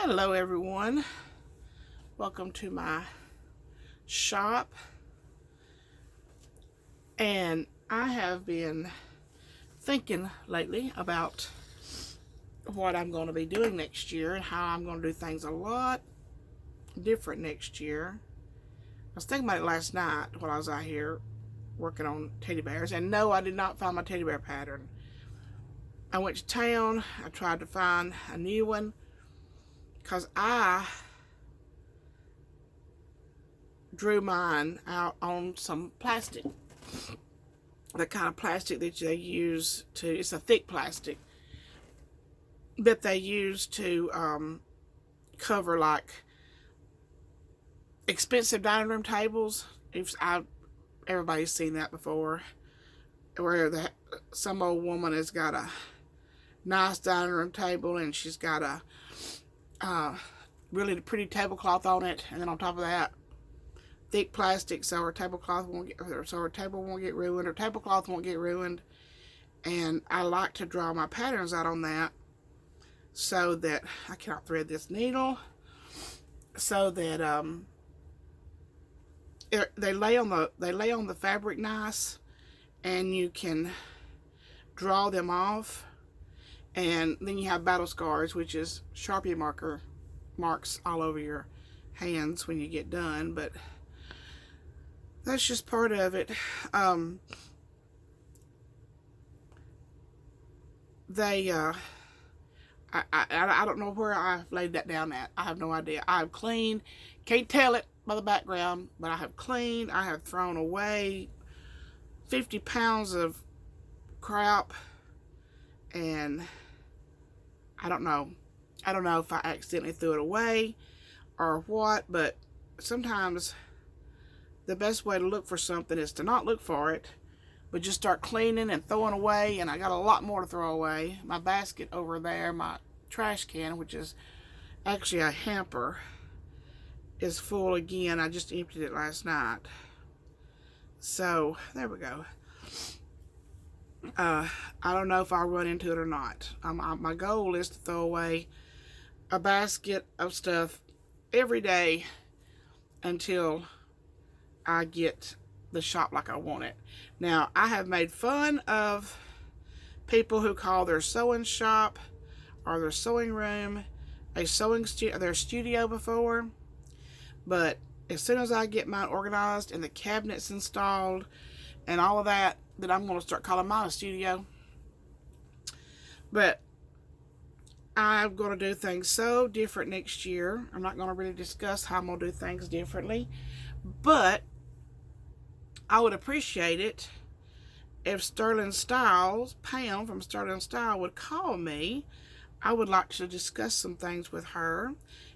Hello everyone, welcome to my shop. And I have been thinking lately about what I'm going to be doing next year and how I'm going to do things a lot different next year. I was thinking about it last night while I was out here working on teddy bears, and no, I did not find my teddy bear pattern. I went to town, I tried to find a new one because I drew mine out on some plastic. The kind of plastic that they use to, it's a thick plastic that they use to cover like expensive dining room tables. Everybody's seen that before, where some old woman has got a nice dining room table and she's got a really pretty tablecloth on it, and then on top of that, thick plastic so her tablecloth won't get, so her table won't get ruined, her tablecloth won't get ruined. And I like to draw my patterns out on that so that I cannot thread this needle, so that they lay on the fabric nice, and you can draw them off. And then you have battle scars, which is Sharpie marks all over your hands when you get done, but that's just part of it. I don't know where I've laid that down at. I have no idea. I've cleaned, can't tell it by the background, but I have cleaned, I have thrown away 50 pounds of crap, and I don't know if I accidentally threw it away or what, but sometimes the best way to look for something is to not look for it, but just start cleaning and throwing away. And I got a lot more to throw away. My basket over there, my trash can, which is actually a hamper, is full again. I just emptied it last night. So there we go. I don't know if I'll run into it or not. My goal is to throw away a basket of stuff every day until I get the shop like I want it. Now, I have made fun of people who call their sewing shop or their sewing room their studio before, but as soon as I get mine organized and the cabinets installed and all of that, then I'm going to start calling mine a studio. But I'm going to do things so different next year. I'm not going to really discuss how I'm going to do things differently, but I would appreciate it if Sterling Styles, Pam from Sterling Style, would call me. I would like to discuss some things with her.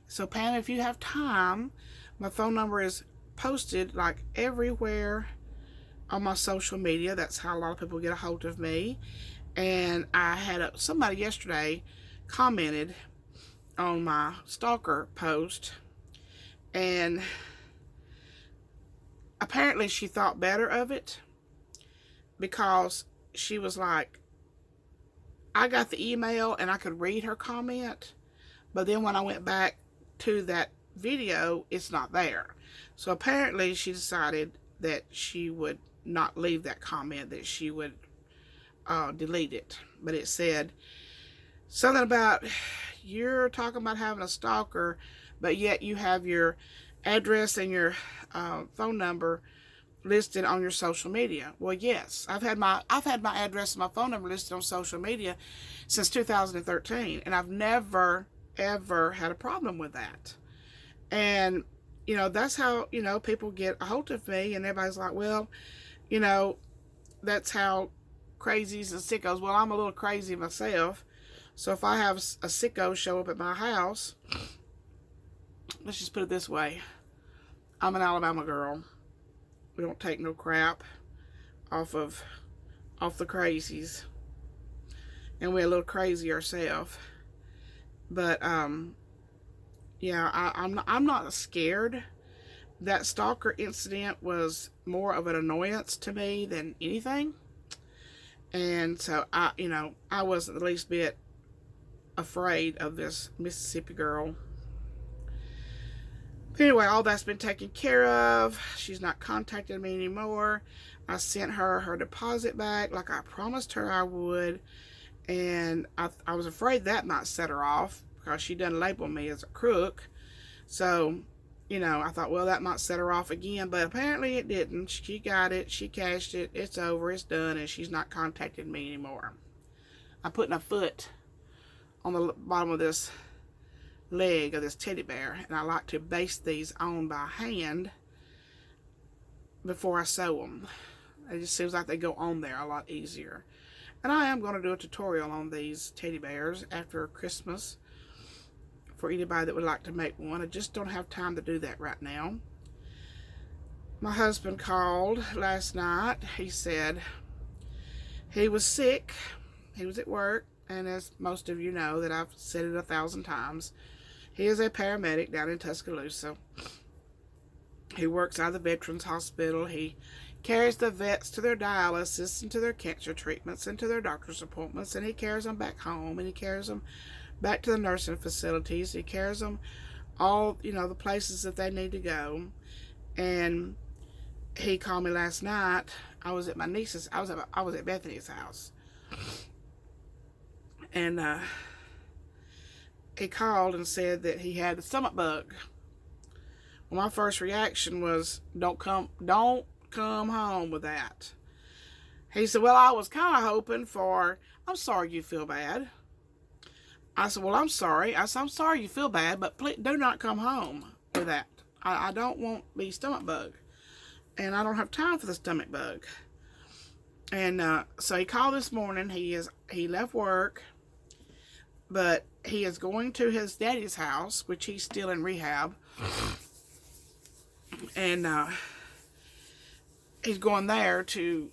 So Pam, if you have time, my phone number is posted like everywhere on my social media. That's how a lot of people get a hold of me. And I had somebody yesterday commented on my stalker post, and apparently she thought better of it because she was like, I got the email and I could read her comment, but then when I went back to that video, it's not there. So apparently she decided that she would not leave that comment, that she would delete it. But it said something about, you're talking about having a stalker, but yet you have your address and your phone number listed on your social media. Well, yes, I've had my address and my phone number listed on social media since 2013, and I've never ever had a problem with that. And you know, that's how, you know, people get a hold of me, and everybody's like, well, you know, that's how crazies and sickos. Well, I'm a little crazy myself, so if I have a sicko show up at my house, let's just put it this way, I'm an Alabama girl. We don't take no crap off the crazies, and we're a little crazy ourselves. But yeah, I'm not scared. That stalker incident was more of an annoyance to me than anything, and so I wasn't the least bit afraid of this Mississippi girl Anyway, all that's been taken care of. She's not contacted me anymore. I sent her her deposit back like I promised her I would. And I was afraid that might set her off because she doesn't label me as a crook. So, you know, I thought, well, that might set her off again. But apparently it didn't. She got it. She cashed it. It's over. It's done. And she's not contacted me anymore. I'm putting a foot on the bottom of this leg of this teddy bear. And I like to baste these on by hand before I sew them. It just seems like they go on there a lot easier. And I am going to do a tutorial on these teddy bears after Christmas for anybody that would like to make one. I just don't have time to do that right now. My husband called last night. He said he was sick. He was at work. And as most of you know, that I've said it 1,000 times, he is a paramedic down in Tuscaloosa. He works out of the Veterans Hospital. He carries the vets to their dialysis and to their cancer treatments and to their doctor's appointments, and he carries them back home, and he carries them back to the nursing facilities. He carries them all, you know, the places that they need to go. And he called me last night. I was at my niece's. I was at Bethany's house, and he called and said that he had a stomach bug. Well, my first reaction was, don't come home with that. He said, well, I was kind of hoping for, I'm sorry you feel bad. I said, well, I'm sorry. I said, I'm sorry you feel bad, but please do not come home with that. I don't want the stomach bug. And I don't have time for the stomach bug. And so he called this morning. He left work, but he is going to his daddy's house, which he's still in rehab. And he's going there to,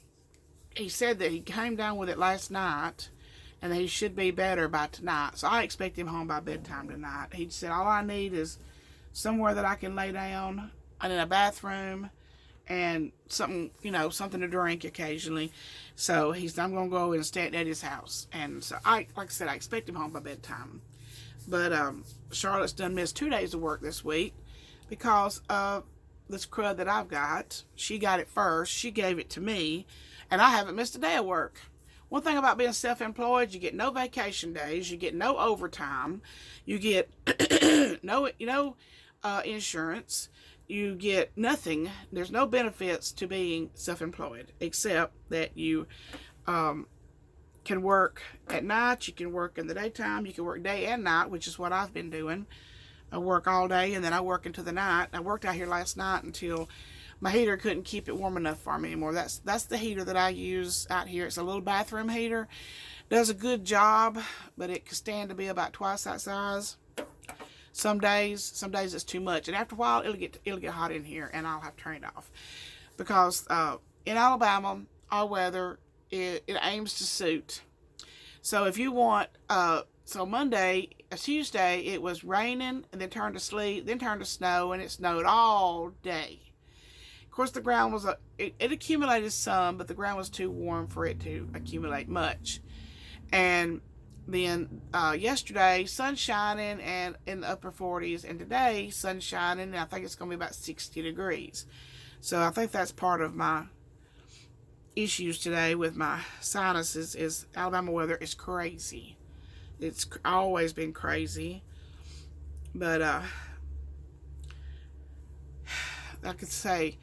he said that he came down with it last night and that he should be better by tonight. So I expect him home by bedtime tonight. He said, all I need is somewhere that I can lay down and in a bathroom and something, you know, something to drink occasionally. So I'm going to go and stay at Daddy's house. And so like I said, I expect him home by bedtime. But Charlotte's done missed 2 days of work this week because of this crud that I've got. She got it first. She gave it to me, and I haven't missed a day of work. One thing about being self-employed, you get no vacation days, you get no overtime, you get no insurance, you get nothing. There's no benefits to being self-employed except that you can work at night, you can work in the daytime, you can work day and night, which is what I've been doing. I work all day and then I work into the night. I worked out here last night until my heater couldn't keep it warm enough for me anymore. That's the heater that I use out here. It's a little bathroom heater. Does a good job, but it can stand to be about twice that size. Some days it's too much, and after a while it'll get hot in here, and I'll have to turn it off because in Alabama our weather it aims to suit. So if you want so Tuesday, it was raining and then turned to sleet, then turned to snow, and it snowed all day. Of course, the ground was, it accumulated some, but the ground was too warm for it to accumulate much. And then yesterday, sun shining and in the upper 40s, and today, sun shining, and I think it's going to be about 60 degrees. So I think that's part of my issues today with my sinuses is Alabama weather is crazy. It's always been crazy, but I could say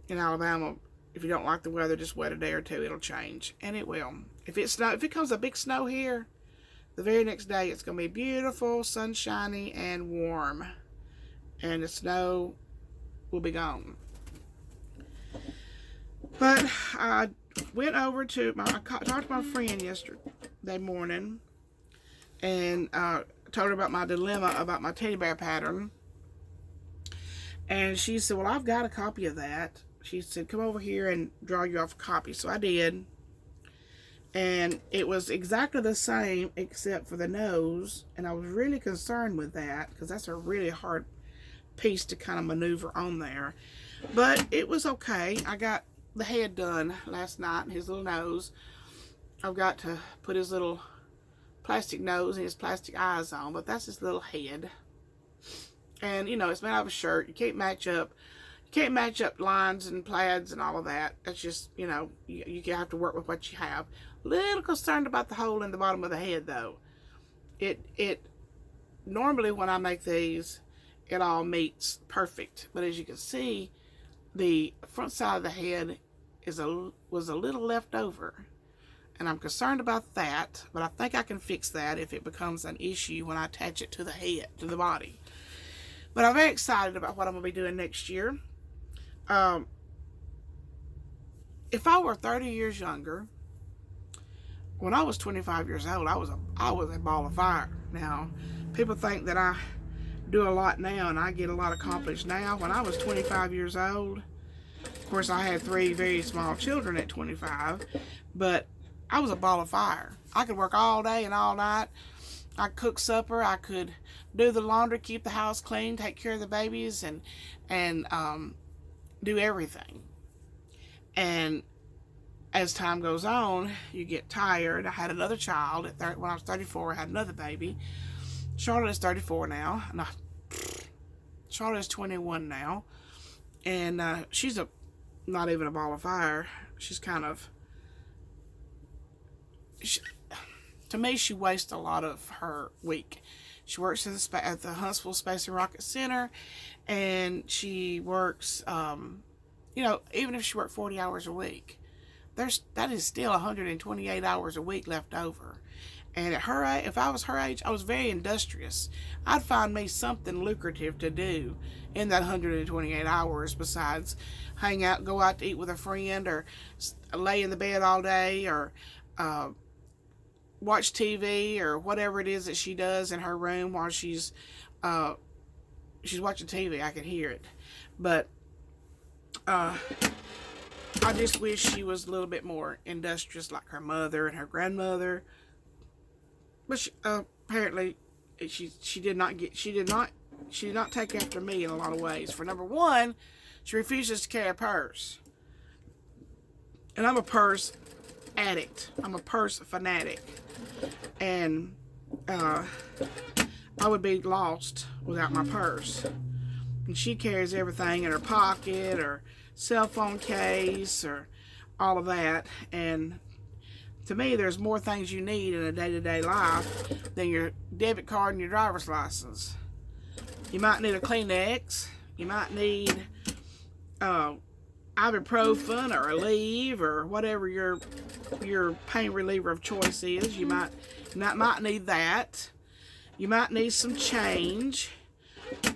in Alabama, if you don't like the weather, just wait a day or two, it'll change, and it will. If it comes a big snow here, the very next day it's going to be beautiful, sunshiny, and warm, and the snow will be gone. But I went over to I talked to my friend yesterday morning. And told her about my dilemma about my teddy bear pattern. And she said, well, I've got a copy of that. She said, come over here and draw you off a copy. So I did. And it was exactly the same except for the nose. And I was really concerned with that because that's a really hard piece to kind of maneuver on there. But it was okay. I got the head done last night and his little nose. I've got to put his little plastic nose and his plastic eyes on, but that's his little head. And, you know, it's made out of a shirt. You can't match up. You can't match up lines and plaids and all of that. That's just, you know, you have to work with what you have. Little concerned about the hole in the bottom of the head, though. It normally when I make these, it all meets perfect. But as you can see, the front side of the head was a little left over. And I'm concerned about that, but I think I can fix that if it becomes an issue when I attach it to the head, to the body. But I'm very excited about what I'm going to be doing next year. If I were 30 years younger, when I was 25 years old, I was a ball of fire. Now, people think that I do a lot now and I get a lot accomplished now. When I was 25 years old, of course, I had 3 very small children at 25, but I was a ball of fire. I could work all day and all night. I could cook supper. I could do the laundry, keep the house clean, take care of the babies, and do everything. And as time goes on, you get tired. I had another child when I was 34. I had another baby. Charlotte is 34 now. No, Charlotte is 21 now, and she's not even a ball of fire. She's kind of, to me, she wastes a lot of her week. She works at the Huntsville Space and Rocket Center, and she works, you know, even if she worked 40 hours a week, that is still 128 hours a week left over. And at her age, if I was her age, I was very industrious. I'd find me something lucrative to do in that 128 hours besides hang out, go out to eat with a friend, or lay in the bed all day, or watch TV, or whatever it is that she does in her room while she's watching TV. I could hear it. But I just wish she was a little bit more industrious like her mother and her grandmother. But she, apparently she did not take after me in a lot of ways. For number one, she refuses to carry a purse. And I'm a purse addict. I'm a purse fanatic. And I would be lost without my purse. And she carries everything in her pocket, or cell phone case, or all of that. And to me, there's more things you need in a day-to-day life than your debit card and your driver's license. You might need a Kleenex. You might need ibuprofen or a Aleve or whatever your pain reliever of choice is. You might need that. You might need some change.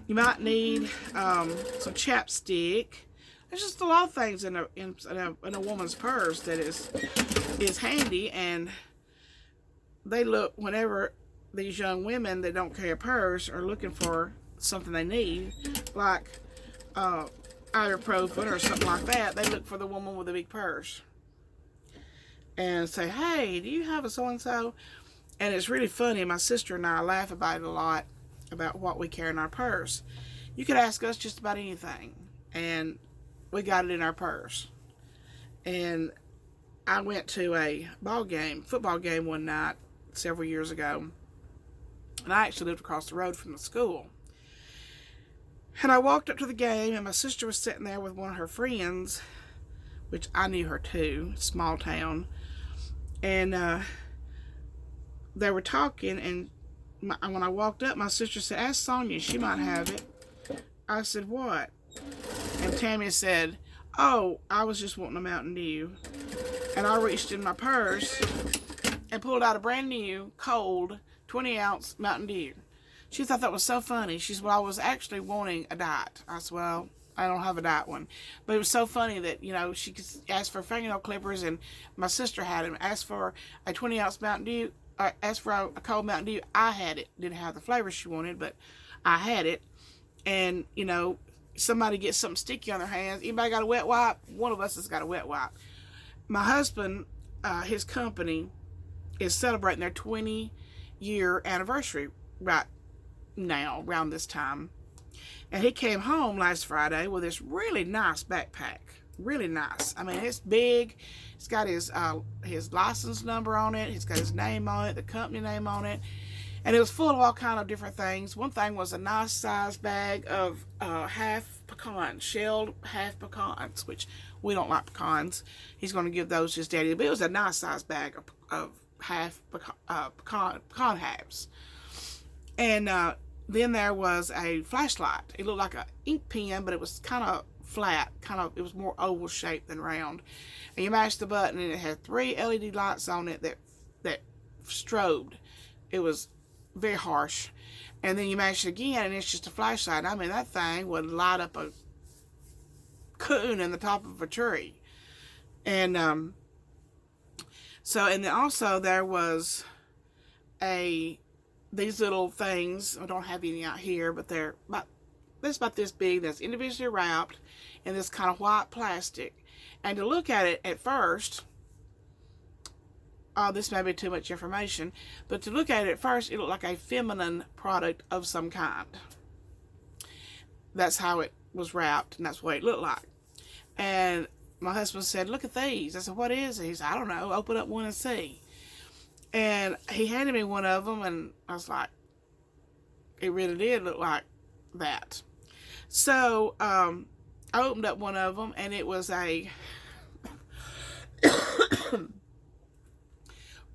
You might need some chapstick. There's just a lot of things in a woman's purse that is handy, and they look, whenever these young women that don't carry a purse are looking for something they need, like ibuprofen or something like that, they look for the woman with a big purse and say, "Hey, do you have a so-and-so?" And it's really funny. My sister and I laugh about it a lot, about what we carry in our purse. You could ask us just about anything, and we got it in our purse. And I went to a football game one night several years ago, and I actually lived across the road from the school. And I walked up to the game, and my sister was sitting there with one of her friends, which I knew her too, small town. And they were talking, and when I walked up, my sister said, "Ask Sonya, she might have it." I said, "What?" And Tammy said, "Oh, I was just wanting a Mountain Dew." And I reached in my purse and pulled out a brand new, cold, 20-ounce Mountain Dew. She thought that was so funny. She said, "Well, I was actually wanting a diet." I said, "Well, I don't have a diet one." But it was so funny that, you know, she could ask for fingernail clippers, and my sister had them. Asked for a 20-ounce Mountain Dew, or asked for a cold Mountain Dew. I had it. Didn't have the flavor she wanted, but I had it. And, you know, somebody gets something sticky on their hands. Anybody got a wet wipe? One of us has got a wet wipe. My husband, his company is celebrating their 20-year anniversary right now, around this time. And he came home last Friday with this really nice backpack. Really nice. I mean, it's big. It's got his license number on it. It's got his name on it, the company name on it. And it was full of all kind of different things. One thing was a nice size bag of half pecans, shelled half pecans, which we don't like pecans. He's going to give those to his daddy. But it was a nice size bag of half pecan halves. And then there was a flashlight. It looked like an ink pen, but it was kind of flat. It was more oval shaped than round. And you mashed the button, and it had 3 LED lights on it that strobed. It was very harsh. And then you mash it again, and it's just a flashlight. I mean, that thing would light up a coon in the top of a tree. And and then also there was these little things. I don't have any out here, but they're about this big. That's individually wrapped in this kind of white plastic. And to look at it at first, this may be too much information, but to look at it at first, it looked like a feminine product of some kind. That's how it was wrapped, and that's what it looked like. And my husband said, "Look at these." I said, "What is it?" He said, "I don't know. Open up one and see." And he handed me one of them, and I was like, it really did look like that. So I opened up one of them, and it was a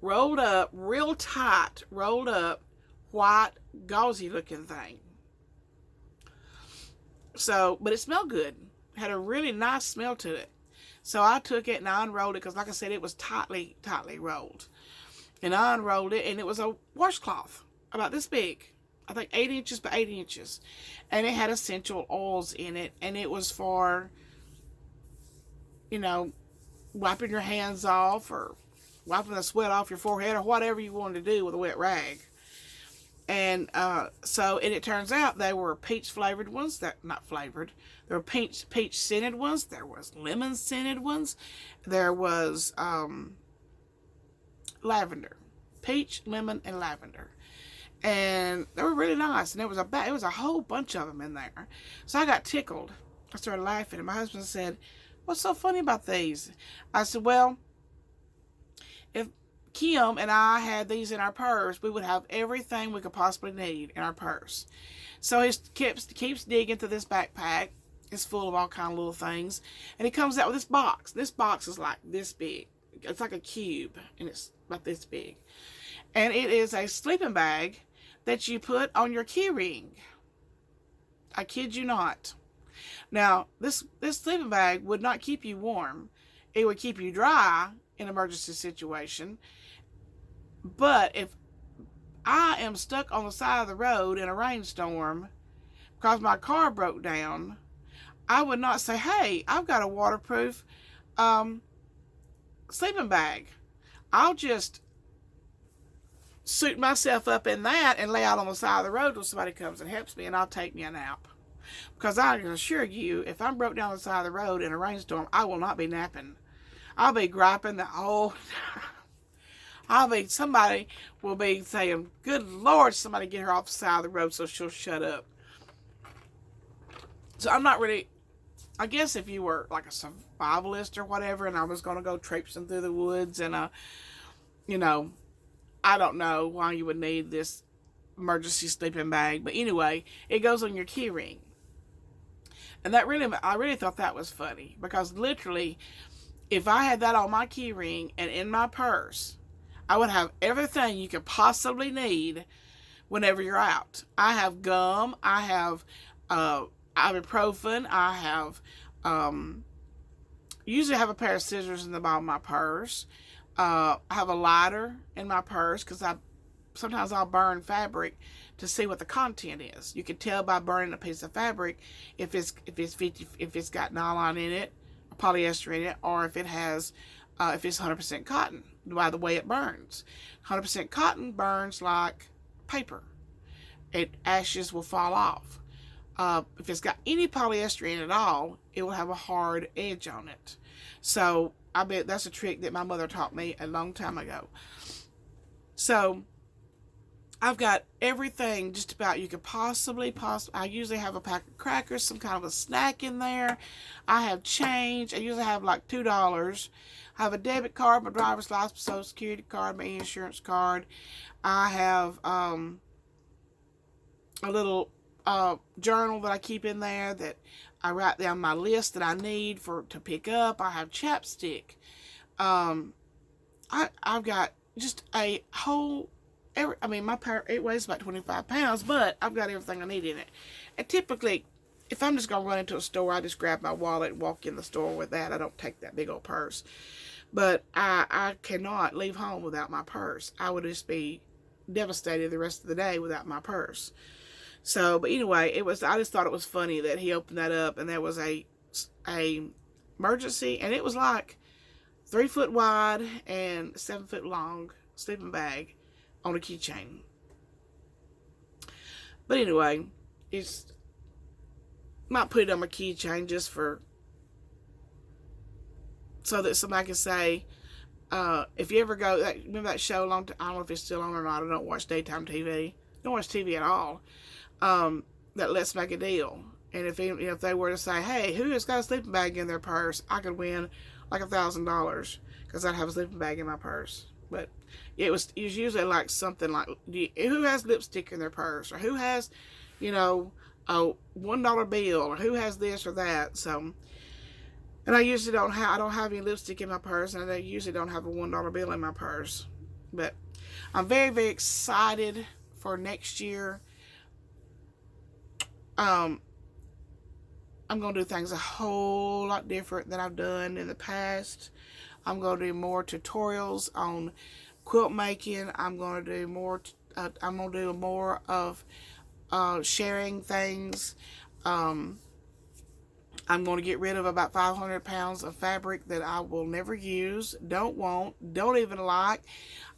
rolled up, real tight, rolled up, white, gauzy looking thing. So, but it smelled good. It had a really nice smell to it. So I took it and I unrolled it, because like I said, it was tightly rolled. And I unrolled it, and it was a washcloth about this big. I think 8 inches by 8 inches. And it had essential oils in it, and it was for, wiping your hands off, or wiping the sweat off your forehead, or whatever you wanted to do with a wet rag. And and it turns out they were peach flavored ones. Not flavored. There were peach scented ones. There was lemon scented ones. There was lavender, peach, lemon, and lavender. And they were really nice. And it was a whole bunch of them in there. So I got tickled. I started laughing, and my husband said, "What's so funny about these?" I said, "Well, if Kim and I had these in our purse, we would have everything we could possibly need in our purse." So he keeps digging through this backpack. It's full of all kind of little things. And he comes out with this box. This box is like this big. It's like a cube, and it's about this big. And it is a sleeping bag that you put on your keyring. I kid you not. Now, this sleeping bag would not keep you warm. It would keep you dry in an emergency situation. But if I am stuck on the side of the road in a rainstorm because my car broke down, I would not say, "Hey, I've got a waterproof sleeping bag." I'll just suit myself up in that and lay out on the side of the road till somebody comes and helps me, and I'll take me a nap. Because I can assure you, if I'm broke down the side of the road in a rainstorm, I will not be napping. I'll be griping the whole time. Somebody will be saying, "Good Lord, somebody get her off the side of the road so she'll shut up." So I'm not really, I guess if you were like a survivalist or whatever, and I was going to go traipsing through the woods, and I don't know why you would need this emergency sleeping bag. But anyway, it goes on your keyring. And I really thought that was funny, because literally, if I had that on my keyring and in my purse, I would have everything you could possibly need whenever you're out. I have gum. I have ibuprofen. I have usually have a pair of scissors in the bottom of my purse. I have a lighter in my purse, because sometimes I'll burn fabric to see what the content is. You can tell by burning a piece of fabric if it's got nylon in it, polyester in it, or if it's 100% cotton, by the way it burns. 100% cotton burns like paper. Ashes will fall off. If it's got any polyester in it at all, it will have a hard edge on it. So I bet that's a trick that my mother taught me a long time ago. So I've got everything just about you could possibly. I usually have a pack of crackers, some kind of a snack in there. I have change. I usually have like $2. I have a debit card, my driver's license, social security card, my insurance card. I have a little journal that I keep in there that I write down my list that I need to pick up. I have chapstick. I've got just a whole, my it weighs about 25 pounds, but I've got everything I need in it. And typically, if I'm just going to run into a store, I just grab my wallet and walk in the store with that. I don't take that big old purse. But I cannot leave home without my purse. I would just be devastated the rest of the day without my purse. So, but anyway, I just thought it was funny that he opened that up and there was a emergency, and it was like 3 foot wide and 7 foot long sleeping bag on a keychain. But anyway, might put it on my keychain just so that somebody can say, if you ever go, remember that show I don't know if it's still on or not. I don't watch daytime TV. I don't watch TV at all. That Let's Make a Deal. And if they were to say, hey, who has got a sleeping bag in their purse, I could win like $1,000 because I'd have a sleeping bag in my purse. But it was usually like something like, who has lipstick in their purse, or who has, a $1 bill, or who has this or that. So, and I usually I don't have any lipstick in my purse, and I usually don't have a $1 bill in my purse. But I'm very, very excited for next year. I'm going to do things a whole lot different than I've done in the past. I'm going to do more tutorials on quilt making. I'm going to do more of sharing things. I'm going to get rid of about 500 pounds of fabric that I will never use, don't even like.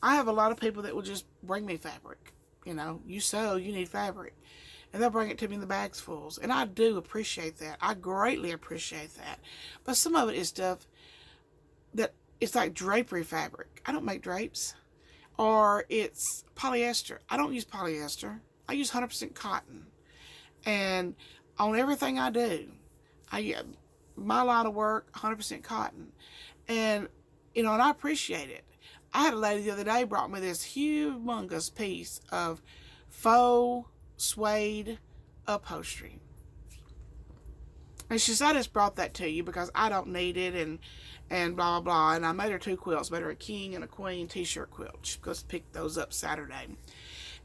I have a lot of people that will just bring me fabric. You sew, you need fabric. And they'll bring it to me in the bags full. And I do appreciate that. I greatly appreciate that. But some of it is stuff that it's like drapery fabric. I don't make drapes. Or it's polyester. I don't use polyester. I use 100% cotton. And on everything I do, my line of work, 100% cotton. And, and I appreciate it. I had a lady the other day brought me this humongous piece of faux suede upholstery. And she said, I just brought that to you because I don't need it, and blah, blah, blah. And I made her 2 quilts, made her a king and a queen t-shirt quilt. She goes to pick those up Saturday.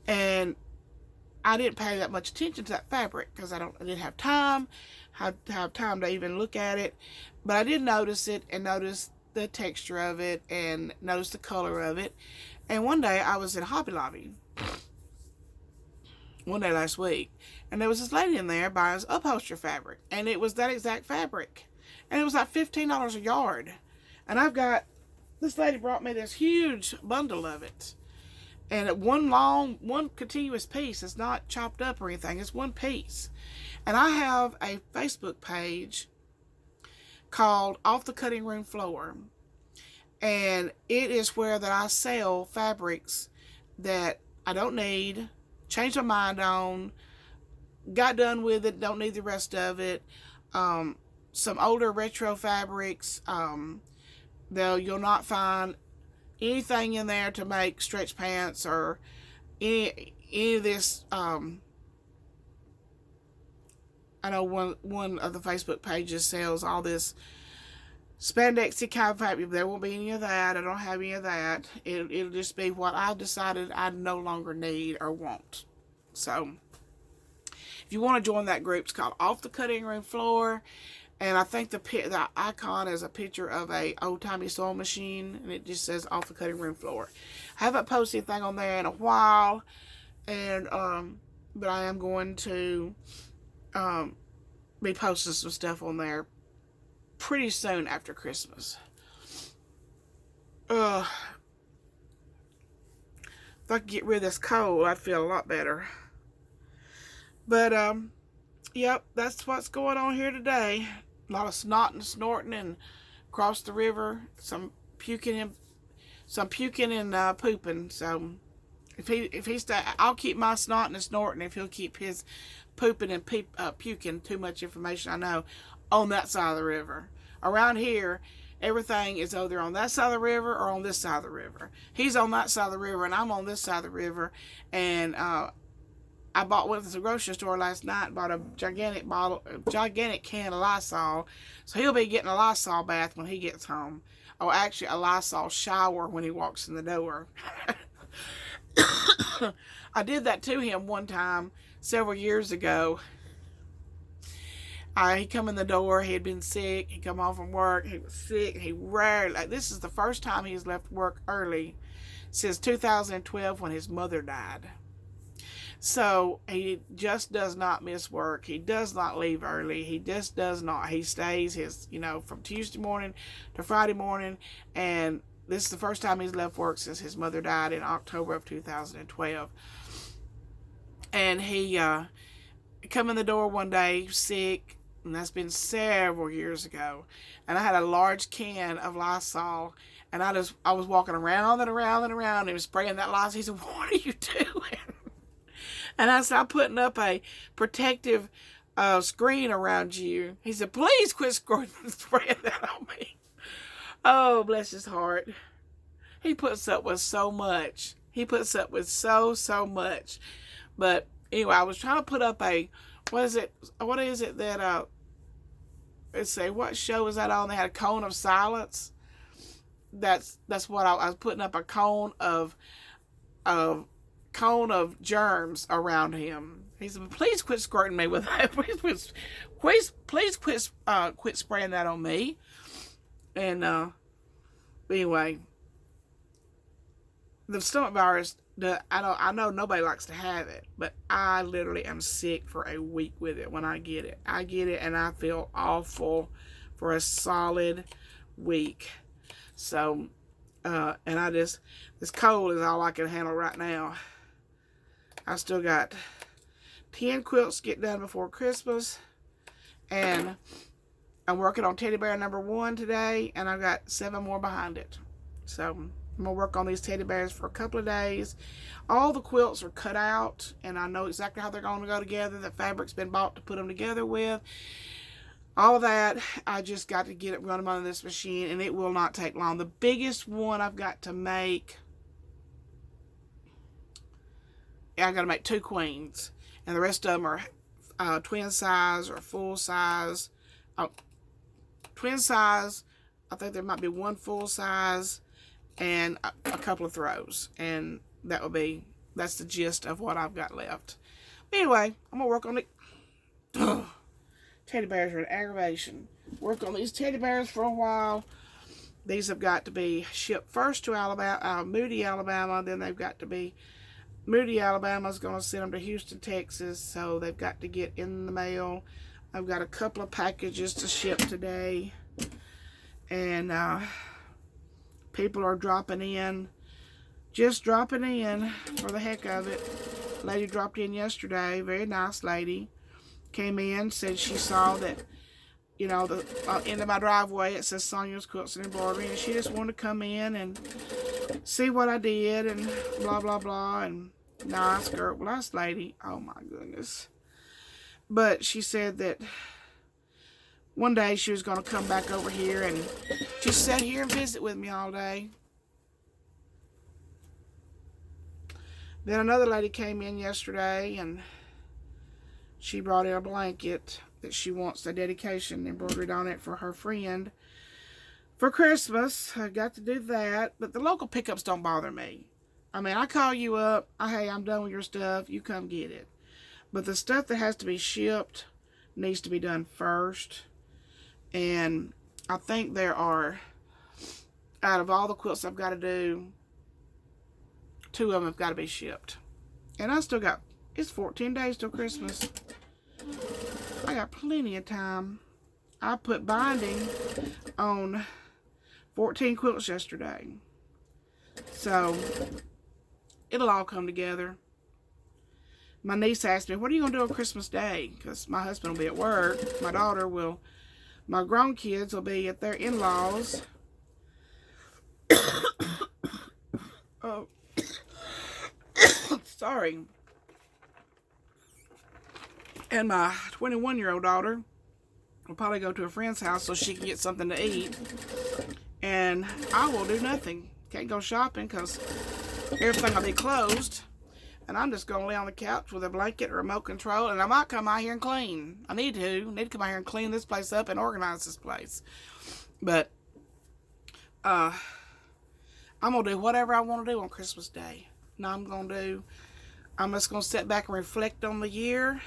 And I didn't pay that much attention to that fabric because I didn't have time to even look at it. But I did notice it, and notice the texture of it, and notice the color of it. And one day I was in Hobby Lobby one day last week, and there was this lady in there buying upholstery fabric, and it was that exact fabric, and it was like $15 a yard. And this lady brought me this huge bundle of it, and one continuous piece. It's not chopped up or anything, it's one piece. And I have a Facebook page called Off the Cutting Room Floor, and it is where that I sell fabrics that I don't need, changed my mind on, got done with it, don't need the rest of it. Some older retro fabrics. Though you'll not find anything in there to make stretch pants or any of this. I know one of the Facebook pages sells all this spandexy kind of fabric. There won't be any of that. I don't have any of that. It'll just be what I've decided I no longer need or want. So, if you want to join that group, it's called Off the Cutting Room Floor. And I think the icon is a picture of a old-timey sewing machine, and it just says Off the Cutting Room Floor. I haven't posted anything on there in a while, and but I am going to be posting some stuff on there pretty soon after Christmas. If I could get rid of this cold, I'd feel a lot better. But yep, that's what's going on here today. A lot of snotting and snorting, and across the river, some puking and pooping. So if he's I'll keep my snotting and snorting if he'll keep his pooping and puking. Too much information I know on that side of the river. Around here, everything is either on that side of the river or on this side of the river. He's on that side of the river, and I'm on this side of the river. And went to the grocery store last night and bought a gigantic can of Lysol. So he'll be getting a Lysol bath when he gets home. Oh, actually, a Lysol shower when he walks in the door. I did that to him one time several years ago. He come in the door. He had been sick. He come home from work. He was sick. He rarely, this is the first time he's left work early since 2012 when his mother died. So he just does not miss work. He does not leave early. He just does not. He stays from Tuesday morning to Friday morning. And this is the first time he's left work since his mother died in October of 2012. And he come in the door one day sick, and that's been several years ago. And I had a large can of Lysol, and I was walking around and around and around, and he was spraying that Lysol. He said, "What are you doing?" And I said, "I'm putting up a protective screen around you." He said, "Please quit spraying that on me." Oh, bless his heart. He puts up with so much. He puts up with so much. But anyway, I was trying to put up what is it that, let's say, what show was that on? They had a cone of silence. That's what I was putting up, a cone of germs around him. He said, "Please quit squirting me with that. Please quit spraying that on me." And anyway, the stomach virus, I know nobody likes to have it, but I literally am sick for a week with it when I get it. I get it and I feel awful for a solid week. So, and this cold is all I can handle right now. I still got 10 quilts to get done before Christmas, and I'm working on teddy bear number 1 today, and I've got 7 more behind it. So I'm going to work on these teddy bears for a couple of days. All the quilts are cut out, and I know exactly how they're going to go together. The fabric's been bought to put them together with. All of that, I just got to get it running on this machine, and it will not take long. The biggest one I've got to make, I got to make 2 queens, and the rest of them are twin size or full size. Twin size, I think there might be 1 full size and a couple of throws, and that's the gist of what I've got left. Anyway, I'm gonna work on it. Teddy bears are an aggravation. Work on these teddy bears for a while. These have got to be shipped first to Alabama, Moody, Alabama. Then they've got to be Moody, Alabama's going to send them to Houston, Texas. So they've got to get in the mail. I've got a couple of packages to ship today, and people are dropping in, just dropping in for the heck of it. Lady dropped in yesterday, very nice lady. Came in, said she saw that, the end of my driveway, it says Sonya's Quilts and Embroidery, and she just wanted to come in and see what I did, and blah, blah, blah, and nice girl, nice lady. Oh, my goodness. But she said that one day she was going to come back over here and just sit here and visit with me all day. Then another lady came in yesterday, and she brought in a blanket that she wants the dedication embroidered on it for her friend for Christmas. I got to do that, but the local pickups don't bother me. I mean, I call you up, hey, I'm done with your stuff, you come get it. But the stuff that has to be shipped needs to be done first. And I think there are, out of all the quilts I've got to do, 2 of them have got to be shipped. And I still got, it's 14 days till Christmas. I got plenty of time. I put binding on 14 quilts yesterday. So, it'll all come together. My niece asked me, "What are you going to do on Christmas Day?" Because my husband will be at work. My grown kids will be at their in-laws. Oh, sorry. And my 21-year-old daughter will probably go to a friend's house so she can get something to eat. and I will do nothing. Can't go shopping because everything will be closed. And I'm just going to lay on the couch with a blanket, remote control, and I might come out here and clean. I need to come out here and clean this place up and organize this place. But I'm going to do whatever I want to do on Christmas Day. Now I'm just going to sit back and reflect on the year.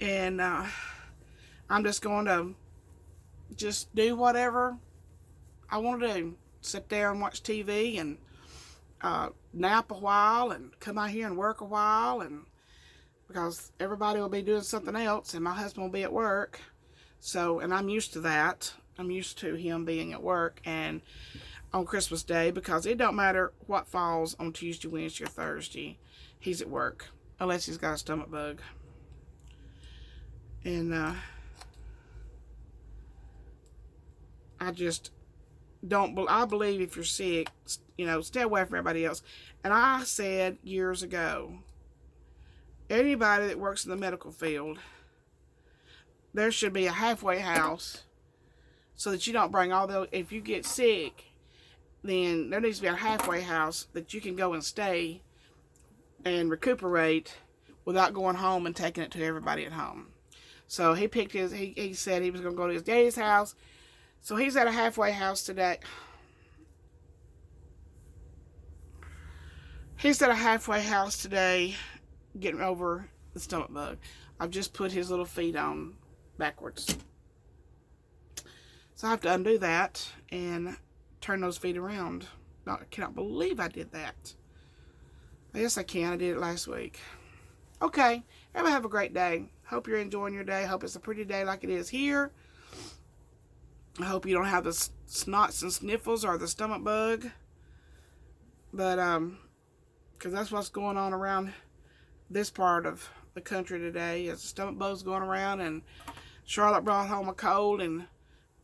And I'm just going to just do whatever I want to do. Sit there and watch TV and nap a while and come out here and work a while, and because everybody will be doing something else and my husband will be at work. So, and I'm used to that. I'm used to him being at work and on Christmas Day, because it don't matter what falls on Tuesday, Wednesday, or Thursday, he's at work unless he's got a stomach bug. And I just don't. I believe if you're sick, stay away from everybody else. And I said years ago, anybody that works in the medical field, there should be a halfway house so that you don't bring all the. If you get sick, then there needs to be a halfway house that you can go and stay and recuperate without going home and taking it to everybody at home. So he picked his. He said he was going to go to his daddy's house. So he's at a halfway house today. He's at a halfway house today, getting over the stomach bug. I've just put his little feet on backwards. So I have to undo that and turn those feet around. I cannot believe I did that. Yes, I can. I did it last week. Okay. Everybody have a great day. Hope you're enjoying your day. Hope it's a pretty day like it is here. I hope you don't have the snots and sniffles or the stomach bug. But, because that's what's going on around this part of the country today, is the stomach bug's going around. And Charlotte brought home a cold and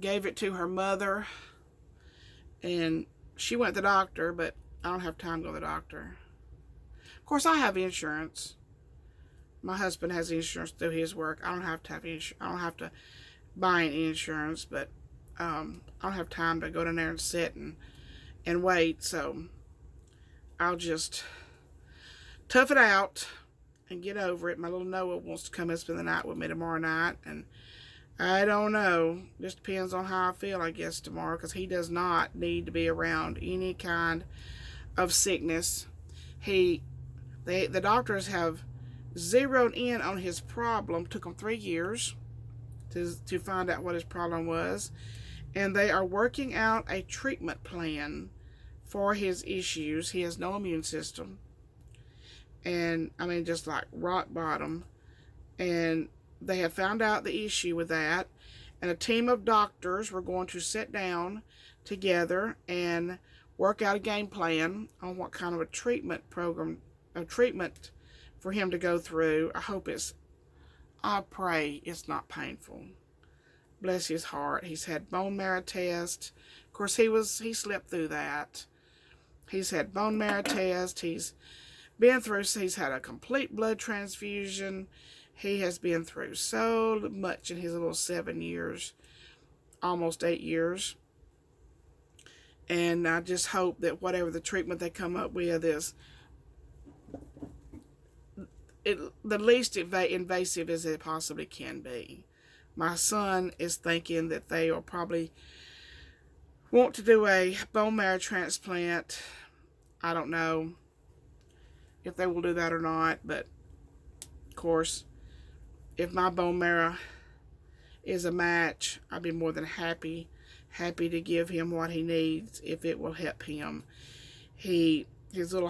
gave it to her mother. And she went to the doctor, but I don't have time to go to the doctor. Of course, I have insurance. My husband has insurance through his work. I don't have to have insurance. I don't have to buy any insurance, but I don't have time to go down there and sit and wait. So I'll just tough it out and get over it. My little Noah wants to come and spend the night with me tomorrow night, and I don't know. Just depends on how I feel, I guess, tomorrow, because he does not need to be around any kind of sickness. The doctors have zeroed in on his problem. Took him 3 years to find out what his problem was, and they are working out a treatment plan for his issues. He has no immune system, and I mean, just like rock bottom. And they have found out the issue with that, and a team of doctors were going to sit down together and work out a game plan on what kind of a treatment program, a treatment for him to go through. I pray it's not painful. Bless his heart. He's had bone marrow tests. Of course, he slept through that. He's had bone marrow tests. He's had a complete blood transfusion. He has been through so much in his little 7 years, almost 8 years. And I just hope that whatever the treatment they come up with is the least invasive as it possibly can be. My son is thinking that they will probably want to do a bone marrow transplant. I don't know if they will do that or not, but of course, if my bone marrow is a match, I'd be more than happy to give him what he needs if it will help him. His little